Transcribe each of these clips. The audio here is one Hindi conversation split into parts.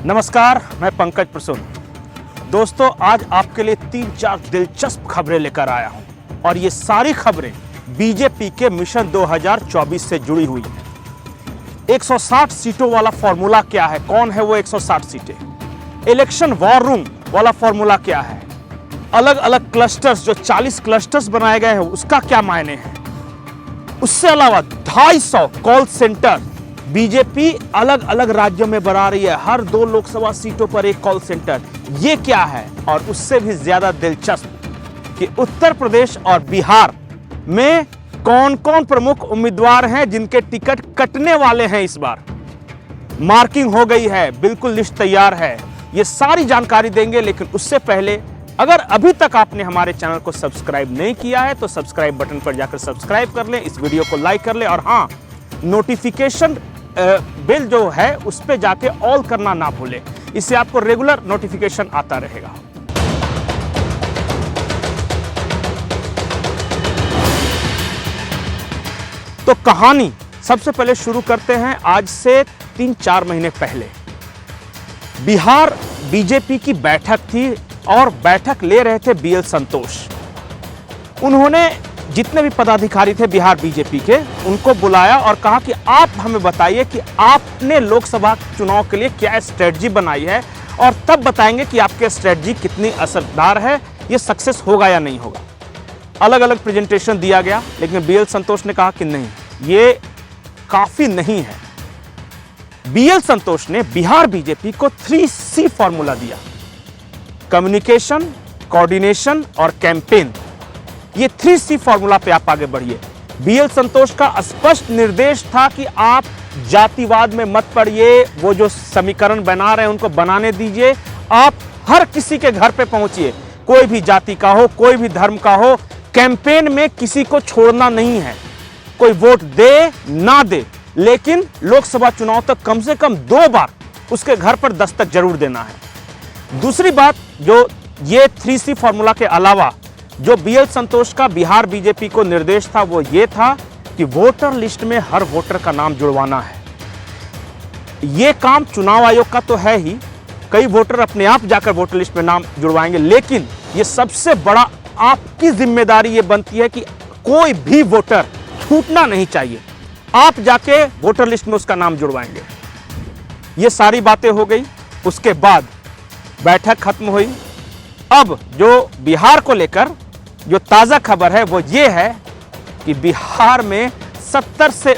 नमस्कार, मैं पंकज प्रसून। दोस्तों, आज आपके लिए 3-4 दिलचस्प खबरें लेकर आया हूं और ये सारी खबरें बीजेपी के मिशन 2024 से जुड़ी हुई हैं। 160 सीटों वाला फॉर्मूला क्या है? कौन है वो 160 सीटें? इलेक्शन वॉर रूम वाला फॉर्मूला क्या है? अलग अलग क्लस्टर्स, जो 40 क्लस्टर्स बनाए गए हैं, उसका क्या मायने हैं? उससे अलावा 250 कॉल सेंटर बीजेपी अलग अलग राज्यों में बना रही है। हर 2 लोकसभा सीटों पर एक कॉल सेंटर। ये क्या है? और उससे भी ज्यादा दिलचस्प कि उत्तर प्रदेश और बिहार में कौन कौन प्रमुख उम्मीदवार हैं जिनके टिकट कटने वाले हैं। इस बार मार्किंग हो गई है, बिल्कुल लिस्ट तैयार है। ये सारी जानकारी देंगे, लेकिन उससे पहले अगर अभी तक आपने हमारे चैनल को सब्सक्राइब नहीं किया है तो सब्सक्राइब बटन पर जाकर सब्सक्राइब कर लें, इस वीडियो को लाइक कर लें और हाँ, नोटिफिकेशन बिल जो है उस पे जाके ऑल करना ना भूलें। इससे आपको रेगुलर नोटिफिकेशन आता रहेगा। तो कहानी सबसे पहले शुरू करते हैं आज से 3-4 महीने पहले। बिहार बीजेपी की बैठक थी और बैठक ले रहे थे बीएल संतोष। उन्होंने जितने भी पदाधिकारी थे बिहार बीजेपी के, उनको बुलाया और कहा कि आप हमें बताइए कि आपने लोकसभा चुनाव के लिए क्या स्ट्रेटजी बनाई है और तब बताएंगे कि आपकी स्ट्रेटजी कितनी असरदार है, ये सक्सेस होगा या नहीं होगा। अलग अलग प्रेजेंटेशन दिया गया, लेकिन बीएल संतोष ने कहा कि नहीं, ये काफी नहीं है। बीएल संतोष ने बिहार बीजेपी को 3C फॉर्मूला दिया: कम्युनिकेशन, कोऑर्डिनेशन और कैंपेन। ये 3C फॉर्मूला पे आप आगे बढ़िए। बीएल संतोष का स्पष्ट निर्देश था कि आप जातिवाद में मत पड़िए, वो जो समीकरण बना रहे हैं उनको बनाने दीजिए। आप हर किसी के घर पे पहुंचिए, कोई भी जाति का हो, कोई भी धर्म का हो। कैंपेन में किसी को छोड़ना नहीं है, कोई वोट दे ना दे, लेकिन लोकसभा चुनाव तक कम से कम 2 बार उसके घर पर दस्तक जरूर देना है। दूसरी बात, जो ये 3C फॉर्मूला के अलावा जो बीएल संतोष का बिहार बीजेपी को निर्देश था, वो ये था कि वोटर लिस्ट में हर वोटर का नाम जुड़वाना है। ये काम चुनाव आयोग का तो है ही, कई वोटर अपने आप जाकर वोटर लिस्ट में नाम जुड़वाएंगे, लेकिन ये सबसे बड़ा आपकी जिम्मेदारी ये बनती है कि कोई भी वोटर छूटना नहीं चाहिए। आप जाके वोटर लिस्ट में उसका नाम जुड़वाएंगे। ये सारी बातें हो गई। उसके बाद बैठक खत्म हुई। अब जो बिहार को लेकर जो ताजा खबर है वो ये है कि बिहार में 70 से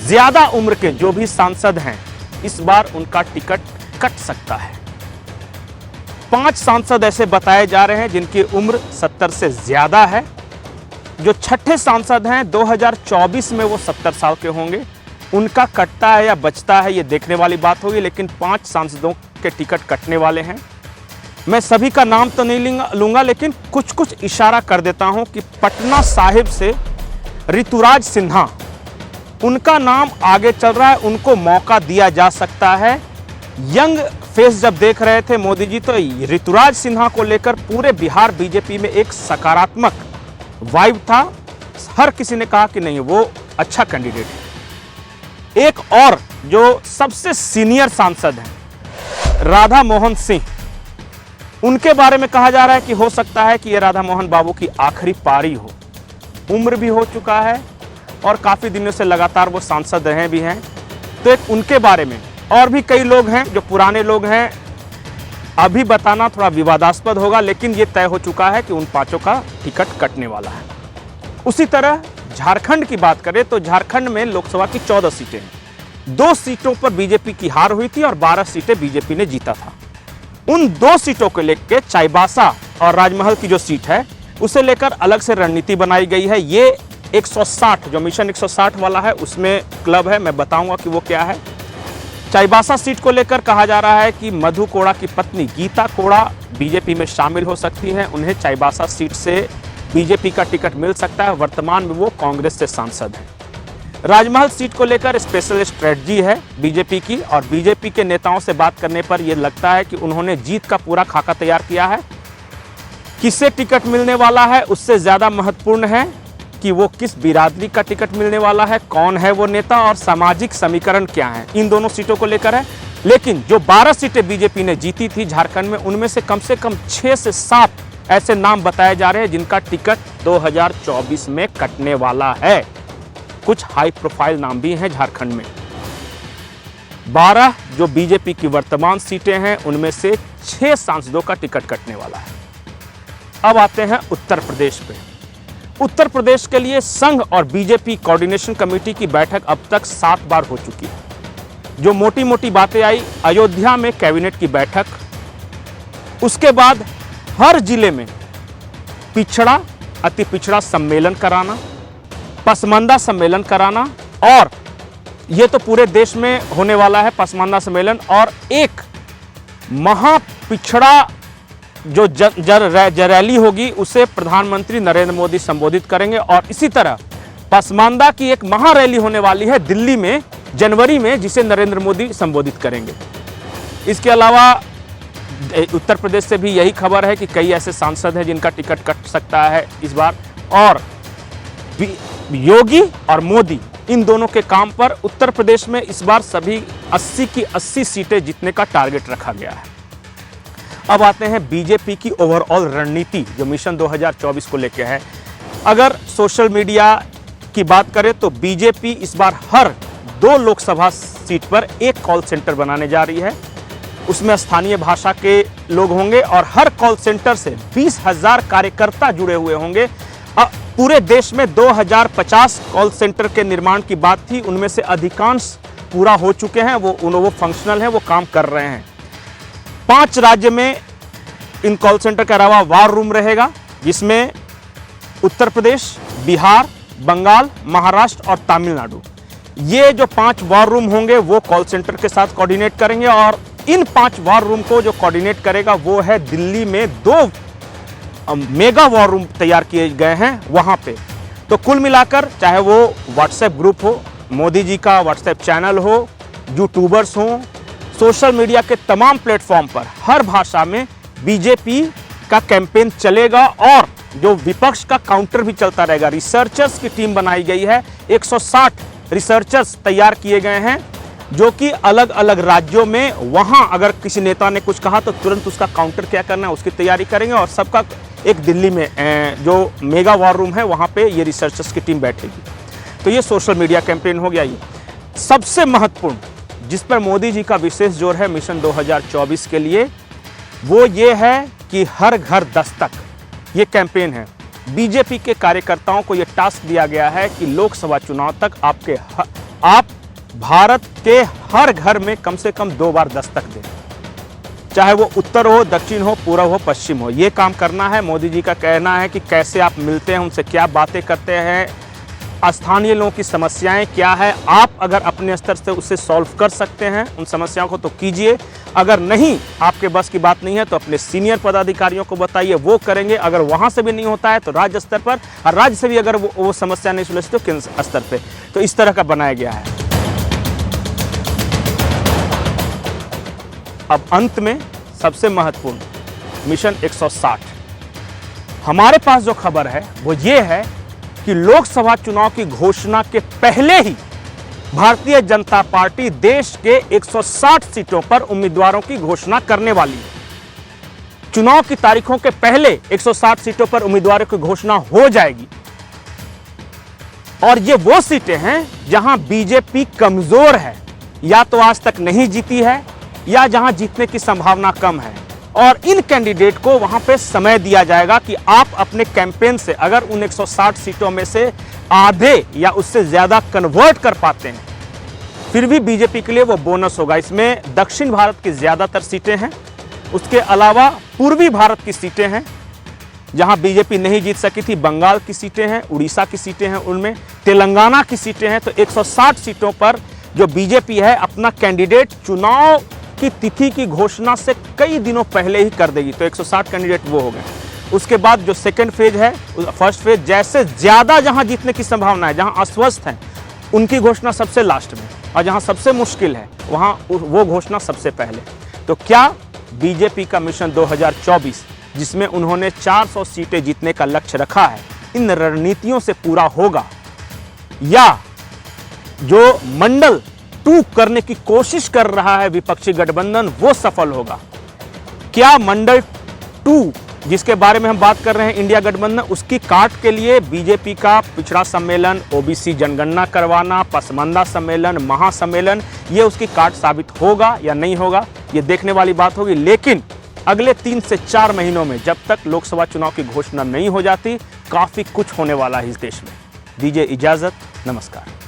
ज्यादा उम्र के जो भी सांसद हैं, इस बार उनका टिकट कट सकता है। 5 सांसद ऐसे बताए जा रहे हैं जिनकी उम्र 70 से ज्यादा है। जो छठे सांसद हैं 2024 में वो 70 साल के होंगे। उनका कटता है या बचता है, ये देखने वाली बात होगी, लेकिन 5 सांसदों के टिकट कटने वाले हैं। मैं सभी का नाम तो नहीं लूंगा, लेकिन कुछ कुछ इशारा कर देता हूं कि पटना साहिब से ऋतुराज सिन्हा, उनका नाम आगे चल रहा है, उनको मौका दिया जा सकता है। यंग फेस जब देख रहे थे मोदी जी, तो ऋतुराज सिन्हा को लेकर पूरे बिहार बीजेपी में एक सकारात्मक वाइब था। हर किसी ने कहा कि नहीं, वो अच्छा कैंडिडेट है। एक और जो सबसे सीनियर सांसद हैं, राधा मोहन सिंह, उनके बारे में कहा जा रहा है कि हो सकता है कि ये राधा मोहन बाबू की आखिरी पारी हो। उम्र भी हो चुका है और काफी दिनों से लगातार वो सांसद रहे भी हैं। तो एक उनके बारे में, और भी कई लोग हैं जो पुराने लोग हैं, अभी बताना थोड़ा विवादास्पद होगा, लेकिन ये तय हो चुका है कि उन 5 का टिकट कटने वाला है। उसी तरह झारखंड की बात करें तो झारखंड में लोकसभा की 14 सीटें हैं। 2 सीटों पर बीजेपी की हार हुई थी और 12 सीटें बीजेपी ने जीता था। उन 2 सीटों को लेकर चाईबासा और राजमहल की जो सीट है, उसे लेकर अलग से रणनीति बनाई गई है। ये 160 जो मिशन 160 वाला है, उसमें क्लब है, मैं बताऊंगा कि वो क्या है। चाईबासा सीट को लेकर कहा जा रहा है कि मधु कोड़ा की पत्नी गीता कोड़ा बीजेपी में शामिल हो सकती हैं। उन्हें चाईबासा सीट से बीजेपी का टिकट मिल सकता है। वर्तमान में वो कांग्रेस से सांसद हैं। राजमहल सीट को लेकर स्पेशल स्ट्रेटजी है बीजेपी की, और बीजेपी के नेताओं से बात करने पर यह लगता है कि उन्होंने जीत का पूरा खाका तैयार किया है। किसे टिकट मिलने वाला है उससे ज्यादा महत्वपूर्ण है कि वो किस बिरादरी का टिकट मिलने वाला है, कौन है वो नेता और सामाजिक समीकरण क्या है, इन दोनों सीटों को लेकर है। लेकिन जो 12 सीटें बीजेपी ने जीती थी झारखंड में, उनमें से कम 6 से 7 ऐसे नाम बताए जा रहे हैं जिनका टिकट 2024 में कटने वाला है। कुछ हाई प्रोफाइल नाम भी हैं झारखंड में। 12 जो बीजेपी की वर्तमान सीटें हैं, उनमें से 6 सांसदों का टिकट कटने वाला है। अब आते हैं उत्तर प्रदेश पे। उत्तर प्रदेश के लिए संघ और बीजेपी कोऑर्डिनेशन कमेटी की बैठक अब तक 7 बार हो चुकी है। जो मोटी मोटी बातें आई, अयोध्या में कैबिनेट की बैठक, उसके बाद हर जिले में पिछड़ा अति पिछड़ा सम्मेलन कराना, पसमानदा सम्मेलन कराना, और ये तो पूरे देश में होने वाला है पसमानदा सम्मेलन, और एक महापिछड़ा जो रैली होगी उसे प्रधानमंत्री नरेंद्र मोदी संबोधित करेंगे। और इसी तरह पसमानदा की एक महा रैली होने वाली है दिल्ली में जनवरी में, जिसे नरेंद्र मोदी संबोधित करेंगे। इसके अलावा उत्तर प्रदेश से भी यही खबर है कि कई ऐसे सांसद हैं जिनका टिकट कट सकता है इस बार, और योगी और मोदी इन दोनों के काम पर उत्तर प्रदेश में इस बार सभी 80 की 80 सीटें जीतने का टारगेट रखा गया है। अब आते हैं बीजेपी की ओवरऑल रणनीति जो मिशन 2024 को लेकर है। अगर सोशल मीडिया की बात करें तो बीजेपी इस बार हर 2 लोकसभा सीट पर एक कॉल सेंटर बनाने जा रही है। उसमें स्थानीय भाषा के लोग होंगे और हर कॉल सेंटर से 20,000 कार्यकर्ता जुड़े हुए होंगे। अब पूरे देश में 2050 कॉल सेंटर के निर्माण की बात थी, उनमें से अधिकांश पूरा हो चुके हैं, वो फंक्शनल हैं, वो काम कर रहे हैं। 5 राज्य में इन कॉल सेंटर के अलावा वार रूम रहेगा, जिसमें उत्तर प्रदेश, बिहार, बंगाल, महाराष्ट्र और तमिलनाडु, ये जो 5 वार रूम होंगे वो कॉल सेंटर के साथ कोऑर्डिनेट करेंगे। और इन 5 वार रूम को जो कोऑर्डिनेट करेगा वो है दिल्ली में 2 मेगा वॉर रूम तैयार किए गए हैं वहां पे। तो कुल मिलाकर चाहे वो व्हाट्सएप ग्रुप हो, मोदी जी का व्हाट्सएप चैनल हो, यूट्यूबर्स हो, सोशल मीडिया के तमाम प्लेटफॉर्म पर हर भाषा में बीजेपी का कैंपेन चलेगा और जो विपक्ष का काउंटर भी चलता रहेगा। रिसर्चर्स की टीम बनाई गई है, 160 रिसर्चर्स तैयार किए गए हैं जो कि अलग अलग राज्यों में वहां अगर किसी नेता ने कुछ कहा तो तुरंत उसका काउंटर क्या करना है उसकी तैयारी करेंगे। और सबका एक दिल्ली में जो मेगा वॉर रूम है वहां पे ये रिसर्चर्स की टीम बैठेगी। तो ये सोशल मीडिया कैंपेन हो गया। ये सबसे महत्वपूर्ण जिस पर मोदी जी का विशेष जोर है मिशन 2024 के लिए, वो ये है कि हर घर दस्तक ये कैंपेन है। बीजेपी के कार्यकर्ताओं को ये टास्क दिया गया है कि लोकसभा चुनाव तक आप भारत के हर घर में कम से कम 2 बार दस्तक दें, चाहे वो उत्तर हो, दक्षिण हो, पूर्व हो, पश्चिम हो। ये काम करना है। मोदी जी का कहना है कि कैसे आप मिलते हैं, उनसे क्या बातें करते हैं, स्थानीय लोगों की समस्याएं क्या है, आप अगर अपने स्तर से उससे सॉल्व कर सकते हैं उन समस्याओं को तो कीजिए। अगर नहीं, आपके बस की बात नहीं है तो अपने सीनियर पदाधिकारियों को बताइए, वो करेंगे। अगर वहां से भी नहीं होता है तो राज्य स्तर पर, और राज्य से भी अगर वो समस्या नहीं सुलझती तो केंद्र स्तर पर। तो इस तरह का बनाया गया है। अब अंत में सबसे महत्वपूर्ण मिशन 160। हमारे पास जो खबर है वो ये है कि लोकसभा चुनाव की घोषणा के पहले ही भारतीय जनता पार्टी देश के 160 सीटों पर उम्मीदवारों की घोषणा करने वाली है। चुनाव की तारीखों के पहले 160 सीटों पर उम्मीदवारों की घोषणा हो जाएगी। और ये वो सीटें हैं जहां बीजेपी कमजोर है, या तो आज तक नहीं जीती है या जहां जीतने की संभावना कम है। और इन कैंडिडेट को वहां पे समय दिया जाएगा कि आप अपने कैंपेन से अगर उन 160 सीटों में से आधे या उससे ज्यादा कन्वर्ट कर पाते हैं, फिर भी बीजेपी के लिए वो बोनस होगा। इसमें दक्षिण भारत की ज्यादातर सीटें हैं, उसके अलावा पूर्वी भारत की सीटें हैं जहां बीजेपी नहीं जीत सकी थी, बंगाल की सीटें हैं, उड़ीसा की सीटें हैं, उनमें तेलंगाना की सीटें हैं। तो 160 सीटों पर जो बीजेपी है अपना कैंडिडेट चुनाव की तिथि की घोषणा से कई दिनों पहले ही कर देगी। तो 160 कैंडिडेट वो हो गए। उसके बाद जो सेकंड फेज है, फर्स्ट फेज, जैसे ज्यादा जहां जीतने की संभावना है, जहां अस्वस्थ हैं, उनकी घोषणा सबसे लास्ट में, और जहां सबसे मुश्किल है वहां वो घोषणा सबसे पहले। तो क्या बीजेपी का मिशन 2024 जिसमें उन्होंने 400 सीटें जीतने का लक्ष्य रखा है, इन रणनीतियों से पूरा होगा, या जो मंडल टू करने की कोशिश कर रहा है विपक्षी गठबंधन, वो सफल होगा। क्या मंडल टू जिसके बारे में हम बात कर रहे हैं इंडिया गठबंधन, उसकी काट के लिए बीजेपी का पिछड़ा सम्मेलन, ओबीसी जनगणना करवाना, पसमानदा सम्मेलन, महासम्मेलन, ये उसकी काट साबित होगा या नहीं होगा, ये देखने वाली बात होगी। लेकिन अगले 3 से 4 महीनों में, जब तक लोकसभा चुनाव की घोषणा नहीं हो जाती, काफी कुछ होने वाला है इस देश में। दीजिए इजाजत, नमस्कार।